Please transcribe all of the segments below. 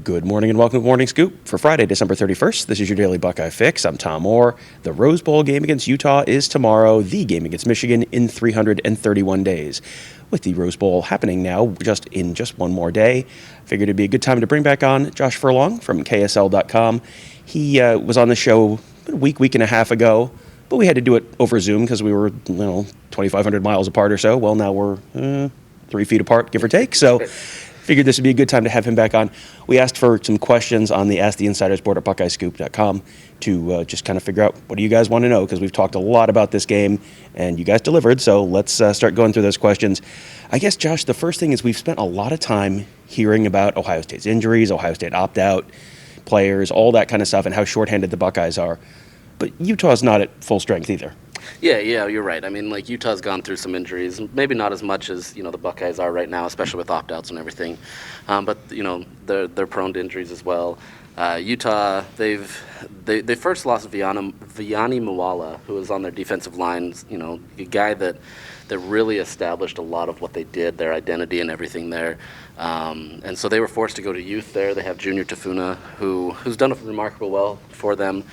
Good morning and welcome to Morning Scoop for Friday, December 31st. This is your daily Buckeye fix. I'm Tom Orr. The Rose Bowl game against Utah is tomorrow, the game against Michigan in 331 days. With the Rose Bowl happening now in just one more day, figured it'd be a good time to bring back on Josh Furlong from KSL.com. He was on the show a week and a half ago, but we had to do it over Zoom because we were 2,500 miles apart or so. Well, now we're 3 feet apart, give or take. So figured this would be a good time to have him back on. We asked for some questions on the Ask the Insiders board at BuckeyeScoop.com to just kind of figure out what do you guys want to know, because we've talked a lot about this game and you guys delivered. So let's start going through those questions. I guess, Josh, the first thing is we've spent a lot of time hearing about Ohio State's injuries, Ohio State opt-out, players, all that kind of stuff, and how shorthanded the Buckeyes are. But Utah's not at full strength either. Yeah, you're right. I mean, Utah's gone through some injuries, maybe not as much as the Buckeyes are right now, especially with opt-outs and everything. But they're prone to injuries as well. Utah, they first lost Vianney Moala, who was on their defensive lines. A guy that really established a lot of what they did, their identity and everything there. And so they were forced to go to youth there. They have Junior Tafuna, who's done remarkable well for them.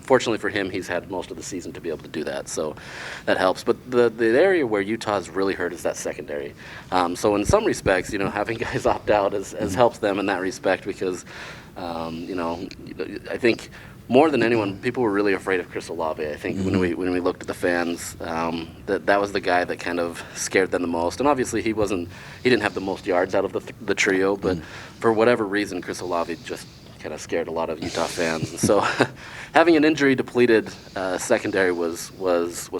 Fortunately for him, he's had most of the season to be able to do that, so that helps. But the area where Utah's really hurt is that secondary. So in some respects, having guys opt out has helped them in that respect because, I think more than anyone, people were really afraid of Chris Olave. I think when we looked at the fans, that was the guy that kind of scared them the most. And obviously he didn't have the most yards out of the trio, but for whatever reason, Chris Olave just kind of scared a lot of Utah fans. And so having an injury depleted secondary was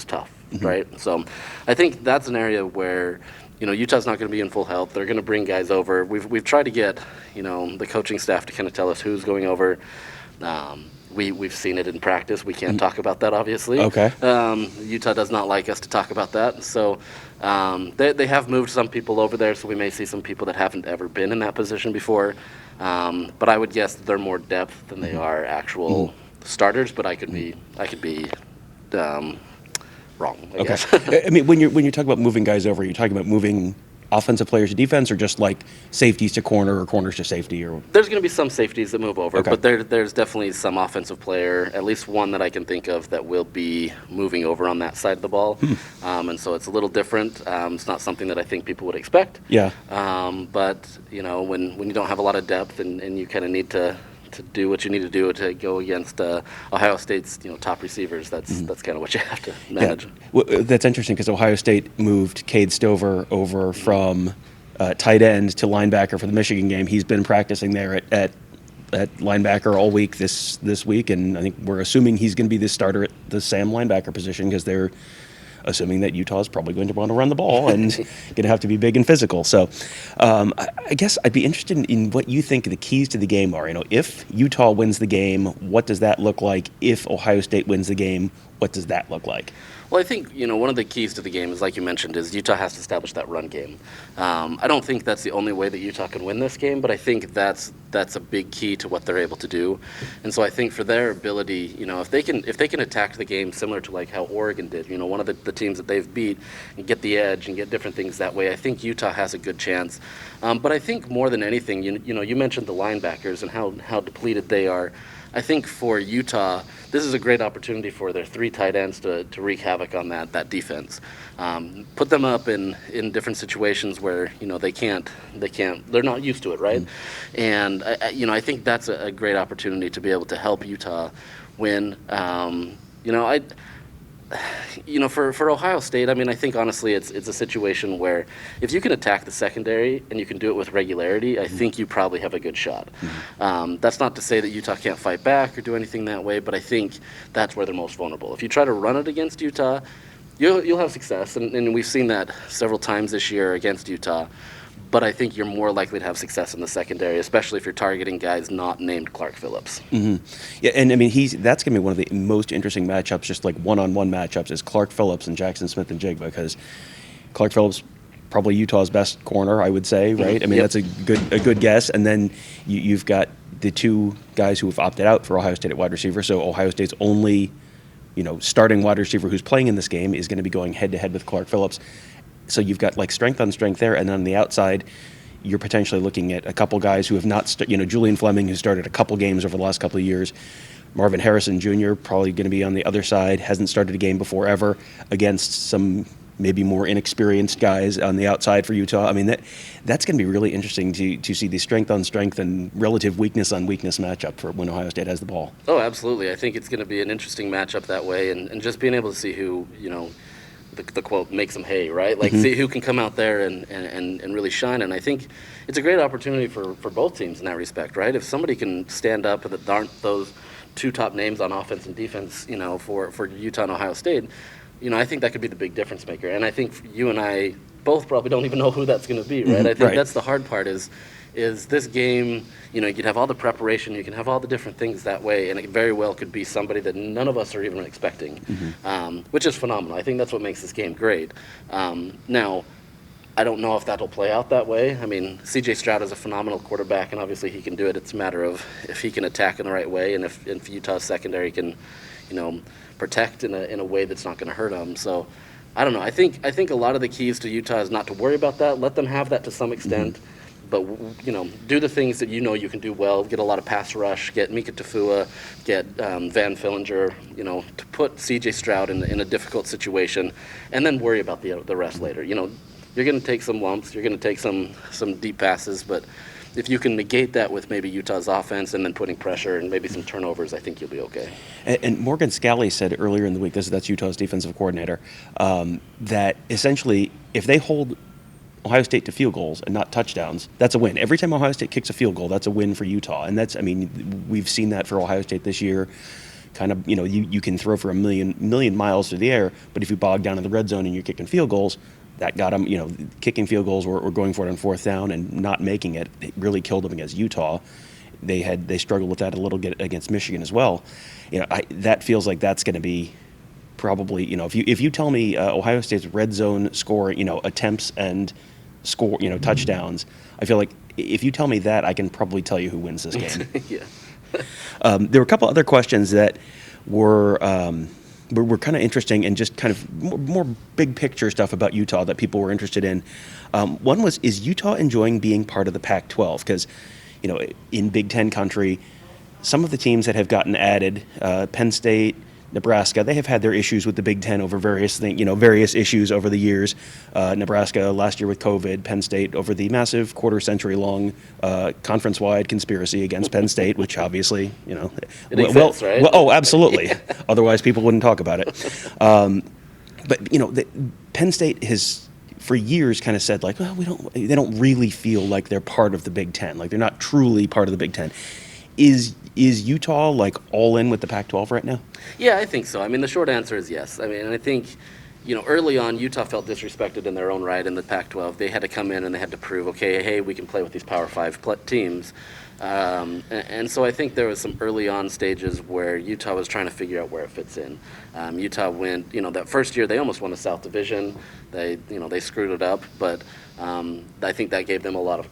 tough, right? So I think that's an area where Utah's not going to be in full health. They're going to bring guys over. We've tried to get the coaching staff to kind of tell us who's going over. We've seen it in practice. We can't talk about that, obviously. Okay. Utah does not like us to talk about that. So they have moved some people over there, so we may see some people that haven't ever been in that position before. But I would guess that they're more depth than they are actual starters. But I could be wrong, I guess. I mean, when you're talking about moving guys over, you're talking about moving offensive players to defense, or just like safeties to corner or corners to safety? Or there's going to be some safeties that move over, okay, but there's definitely some offensive player, at least one that I can think of, that will be moving over on that side of the ball. And so it's a little different. It's not something that I think people would expect. Yeah. But when you don't have a lot of depth and you kind of need to do what you need to do to go against Ohio State's top receivers, that's kind of what you have to manage. Yeah. Well, that's interesting because Ohio State moved Cade Stover over from tight end to linebacker for the Michigan game. He's been practicing there at linebacker all week this week, and I think we're assuming he's going to be the starter at the Sam linebacker position because they're assuming that Utah is probably going to want to run the ball and going to have to be big and physical. So I guess I'd be interested in what you think the keys to the game are. If Utah wins the game, what does that look like? If Ohio State wins the game, what does that look like? Well, I think, one of the keys to the game is, like you mentioned, is Utah has to establish that run game. I don't think that's the only way that Utah can win this game, but I think that's a big key to what they're able to do. And so I think for their ability, if they can attack the game similar to like how Oregon did, one of the teams that they've beat, and get the edge and get different things that way, I think Utah has a good chance. But I think more than anything, you mentioned the linebackers and how depleted they are. I think for Utah, this is a great opportunity for their three tight ends to wreak havoc on that defense. Put them up in different situations where they're not used to it, right? And I think that's a great opportunity to be able to help Utah win. For Ohio State, I mean, I think honestly it's a situation where if you can attack the secondary and you can do it with regularity, I think you probably have a good shot. That's not to say that Utah can't fight back or do anything that way, but I think that's where they're most vulnerable. If you try to run it against Utah, you'll have success, and we've seen that several times this year against Utah. But I think you're more likely to have success in the secondary, especially if you're targeting guys not named Clark Phillips. Yeah, and I mean that's going to be one of the most interesting matchups, just like one-on-one matchups, is Clark Phillips and Jackson Smith-Njigba, because Clark Phillips probably Utah's best corner, I would say, right? I mean, that's a good guess. And then you've got the two guys who have opted out for Ohio State at wide receiver. So Ohio State's only starting wide receiver who's playing in this game is going to be going head-to-head with Clark Phillips. So you've got like strength on strength there, and then on the outside, you're potentially looking at a couple guys who have not, Julian Fleming, who started a couple games over the last couple of years. Marvin Harrison Jr. probably going to be on the other side, hasn't started a game before ever, against some maybe more inexperienced guys on the outside for Utah. I mean, that's going to be really interesting to see the strength on strength and relative weakness on weakness matchup for when Ohio State has the ball. Oh, absolutely. I think it's going to be an interesting matchup that way, and just being able to see who, the quote, makes them hay, right? Like, see who can come out there and really shine. And I think it's a great opportunity for both teams in that respect, right? If somebody can stand up that aren't those two top names on offense and defense, for Utah and Ohio State, I think that could be the big difference maker. And I think you and I both probably don't even know who that's going to be, right? I think that's the hard part is this game, you can have all the preparation, you can have all the different things that way, and it very well could be somebody that none of us are even expecting, which is phenomenal. I think that's what makes this game great. Now, I don't know if that'll play out that way. I mean, C.J. Stroud is a phenomenal quarterback, and obviously he can do it. It's a matter of if he can attack in the right way, and if Utah's secondary can, protect in a way that's not going to hurt them. So, I don't know. I think a lot of the keys to Utah is not to worry about that. Let them have that to some extent, but do the things that you can do well. Get a lot of pass rush. Get Mika Tafua. Get Van Fillinger. To put C.J. Stroud in a difficult situation, and then worry about the rest later. You're going to take some lumps. You're going to take some deep passes, but if you can negate that with maybe Utah's offense and then putting pressure and maybe some turnovers, I think you'll be okay. And Morgan Scalley said earlier in the week, that's Utah's defensive coordinator, that essentially if they hold Ohio State to field goals and not touchdowns, that's a win. Every time Ohio State kicks a field goal, that's a win for Utah. And we've seen that for Ohio State this year. Kind of, you can throw for a million miles through the air, but if you bog down in the red zone and you're kicking field goals, that got them, kicking field goals or going for it on fourth down and not making it really killed them against Utah. They struggled with that a little bit against Michigan as well. That feels like that's going to be probably, if you tell me Ohio State's red zone score, attempts and score, touchdowns, I feel like if you tell me that, I can probably tell you who wins this game. Yeah. There were a couple other questions that were kind of interesting and just kind of more big picture stuff about Utah that people were interested in. One was, is Utah enjoying being part of the Pac-12? Because, in Big Ten country, some of the teams that have gotten added, Penn State, Nebraska, they have had their issues with the Big Ten over various things, various issues over the years. Nebraska last year with COVID, Penn State over the massive quarter-century-long conference-wide conspiracy against Penn State, which obviously, it exists, right? Oh, absolutely. Otherwise, people wouldn't talk about it. But Penn State has, for years, kind of said like, well, they don't really feel like they're part of the Big Ten, like they're not truly part of the Big Ten. Is Utah like all in with the Pac-12 right now? Yeah, I think so. I mean, the short answer is yes. I mean, and I think, early on, Utah felt disrespected in their own right in the Pac-12. They had to come in and they had to prove, okay, hey, we can play with these Power 5 teams. And so I think there was some early on stages where Utah was trying to figure out where it fits in. Utah went, that first year they almost won the South Division. They screwed it up, but I think that gave them a lot of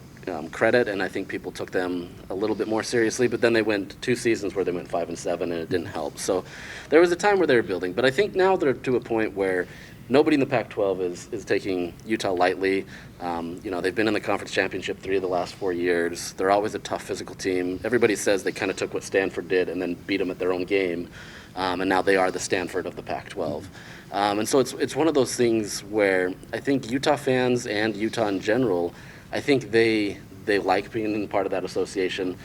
credit, and I think people took them a little bit more seriously. But then they went 2 seasons where they went 5-7, and it didn't help. So there was a time where they were building. But I think now they're to a point where nobody in the Pac-12 is taking Utah lightly. They've been in the conference championship 3 of the last 4 years. They're always a tough physical team. Everybody says they kind of took what Stanford did and then beat them at their own game, and now they are the Stanford of the Pac-12. And so it's one of those things where I think Utah fans and Utah in general, I think they like being part of that association.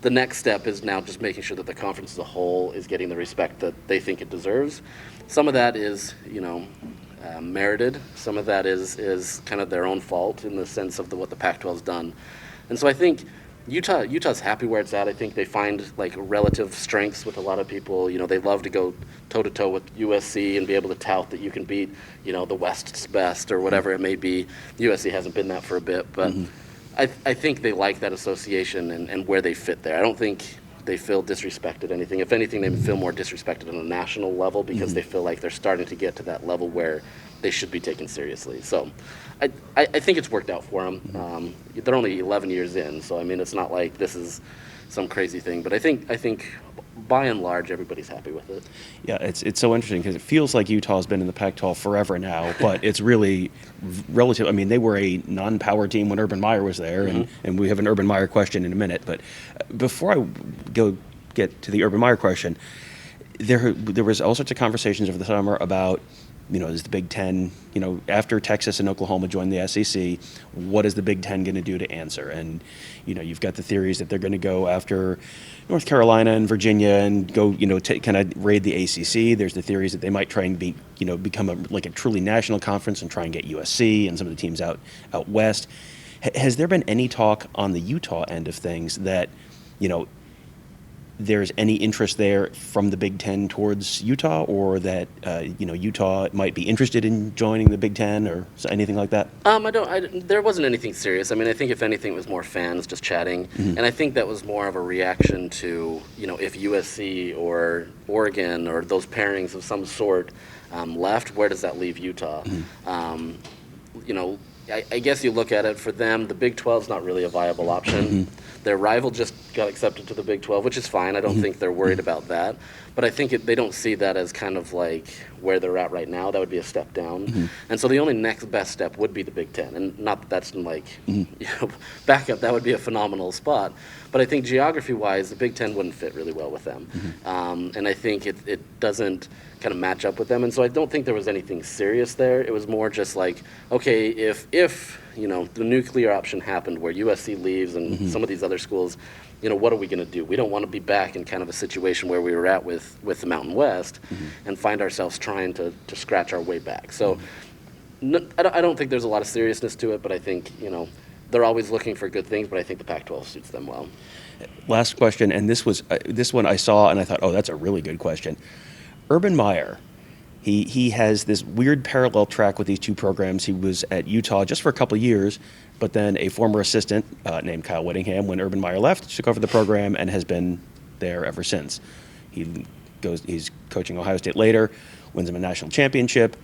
The next step is now just making sure that the conference as a whole is getting the respect that they think it deserves. Some of that is, merited. Some of that is kind of their own fault in the sense of what the Pac-12's done. And so I think Utah's happy where it's at. I think they find like relative strengths with a lot of people. They love to go toe-to-toe with USC and be able to tout that you can beat, the West's best or whatever it may be. USC hasn't been that for a bit, but I think they like that association and where they fit there. I don't think they feel disrespected anything. If anything, they feel more disrespected on a national level because they feel like they're starting to get to that level where they should be taken seriously. So I think it's worked out for them. They're only 11 years in, so I mean, it's not like this is some crazy thing. But I think by and large, everybody's happy with it. Yeah, it's so interesting because it feels like Utah's been in the Pac-12 forever now, but it's really relative. I mean, they were a non-power team when Urban Meyer was there, and we have an Urban Meyer question in a minute. But before I get to the Urban Meyer question, there was all sorts of conversations over the summer about, is the Big Ten, after Texas and Oklahoma joined the SEC, what is the Big Ten going to do to answer? And, you've got the theories that they're going to go after North Carolina and Virginia and go, kind of raid the ACC. There's the theories that they might try and become a truly national conference and try and get USC and some of the teams out west. Has there been any talk on the Utah end of things that, there's any interest there from the Big Ten towards Utah, or that Utah might be interested in joining the Big Ten, or anything like that? There wasn't anything serious. I mean, I think if anything, it was more fans just chatting, and I think that was more of a reaction to if USC or Oregon or those pairings of some sort left, where does that leave Utah? I guess you look at it, for them, the Big 12 is not really a viable option. Their rival just got accepted to the Big 12, which is fine. I don't think they're worried about that. But I think they don't see that as kind of like where they're at right now. That would be a step down. And so the only next best step would be the Big 10. And not that that's backup. That would be a phenomenal spot. But I think geography-wise, the Big 10 wouldn't fit really well with them. And I think it doesn't kind of match up with them. And so I don't think there was anything serious there. It was more just like, okay, if the nuclear option happened where USC leaves and some of these other schools, what are we going to do? We don't want to be back in kind of a situation where we were at with the Mountain West and find ourselves trying to scratch our way back. So I don't think there's a lot of seriousness to it, but I think, they're always looking for good things, but I think the Pac-12 suits them well. Last question, and this one I saw and I thought, oh, that's a really good question. Urban Meyer, he has this weird parallel track with these two programs. He was at Utah just for a couple of years, but then a former assistant named Kyle Whittingham, when Urban Meyer left, took over the program and has been there ever since. He's coaching Ohio State later, wins him a national championship,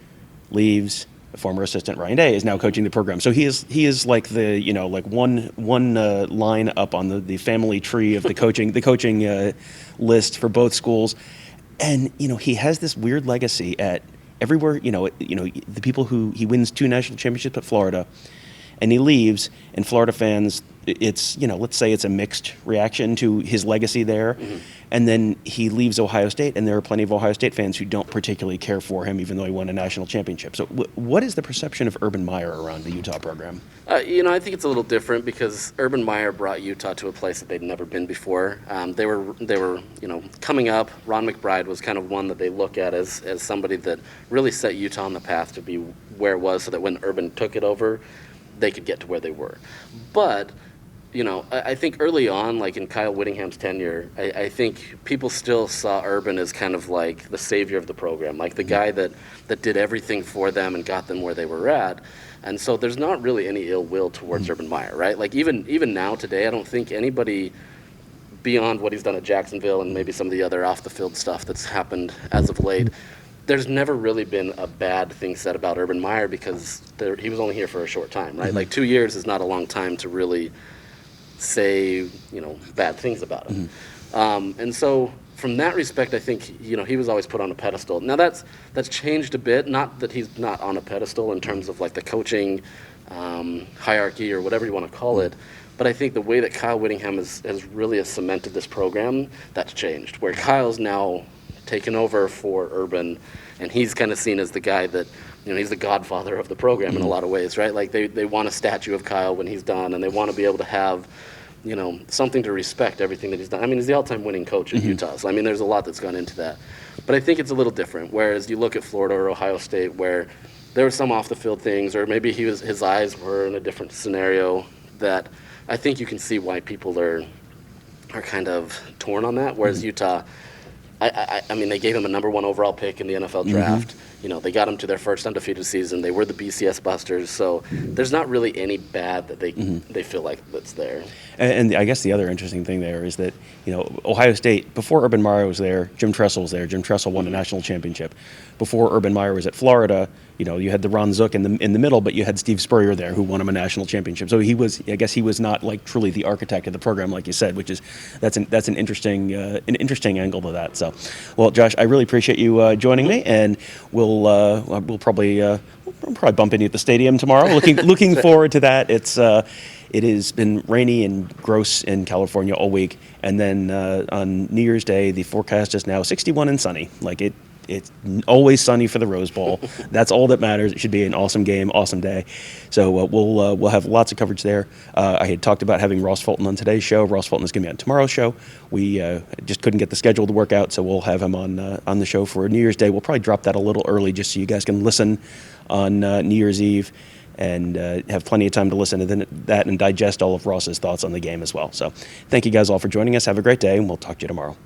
leaves. The former assistant Ryan Day is now coaching the program. So he is like the one line up on the family tree of the coaching list for both schools. And he has this weird legacy at everywhere. The people who he wins 2 national championships at Florida, and he leaves, and Florida fans, it's let's say it's a mixed reaction to his legacy there. And then he leaves Ohio State, and there are plenty of Ohio State fans who don't particularly care for him, even though he won a national championship. So what is the perception of Urban Meyer around the Utah program? I think it's a little different because Urban Meyer brought Utah to a place that they'd never been before. They were coming up. Ron McBride was kind of one that they look at as somebody that really set Utah on the path to be where it was, so that when Urban took it over, they could get to where they were. But I think early on, like in Kyle Whittingham's tenure, I think people still saw Urban as kind of like the savior of the program, like the guy that did everything for them and got them where they were at. And so there's not really any ill will towards Urban Meyer, right? Like even now today, I don't think anybody beyond what he's done at Jacksonville and maybe some of the other off-the-field stuff that's happened as of late, there's never really been a bad thing said about Urban Meyer because he was only here for a short time, right? Like 2 years is not a long time to really say bad things about him. And so from that respect, I think he was always put on a pedestal. Now that's changed a bit. Not that he's not on a pedestal in terms of like the coaching hierarchy or whatever you want to call it, but I think the way that Kyle Whittingham has really cemented this program, that's changed. Where Kyle's now taken over for Urban, and he's kind of seen as the guy that he's the godfather of the program in a lot of ways, right? Like they want a statue of Kyle when he's done, and they want to be able to have something to respect everything that he's done. I mean, he's the all-time winning coach at Utah, so I mean, there's a lot that's gone into that. But I think it's a little different. Whereas you look at Florida or Ohio State, where there were some off-the-field things, or maybe his eyes were in a different scenario, that I think you can see why people are kind of torn on that. Whereas Utah, I mean, they gave him a number 1 overall pick in the NFL draft. They got him to their first undefeated season. They were the BCS Busters. So there's not really any bad that they feel like that's there. And I guess the other interesting thing there is that, Ohio State, before Urban Meyer was there, Jim Tressel was there. Jim Tressel won a national championship. Before Urban Meyer was at Florida, you had the Ron Zook in the middle, but you had Steve Spurrier there, who won him a national championship. So I guess he was not like truly the architect of the program, like you said, which is that's an interesting angle to that. So, well, Josh, I really appreciate you joining me, and we'll probably bump into you at the stadium tomorrow. Looking forward to that. It has been rainy and gross in California all week, and then on New Year's Day, the forecast is now 61 and sunny. It's always sunny for the Rose Bowl. That's all that matters. It should be an awesome game, awesome day. So we'll have lots of coverage there. I had talked about having Ross Fulton on today's show. Ross Fulton is going to be on tomorrow's show. We just couldn't get the schedule to work out, so we'll have him on the show for New Year's Day. We'll probably drop that a little early just so you guys can listen on New Year's Eve and have plenty of time to listen to that and digest all of Ross's thoughts on the game as well. So thank you guys all for joining us. Have a great day, and we'll talk to you tomorrow.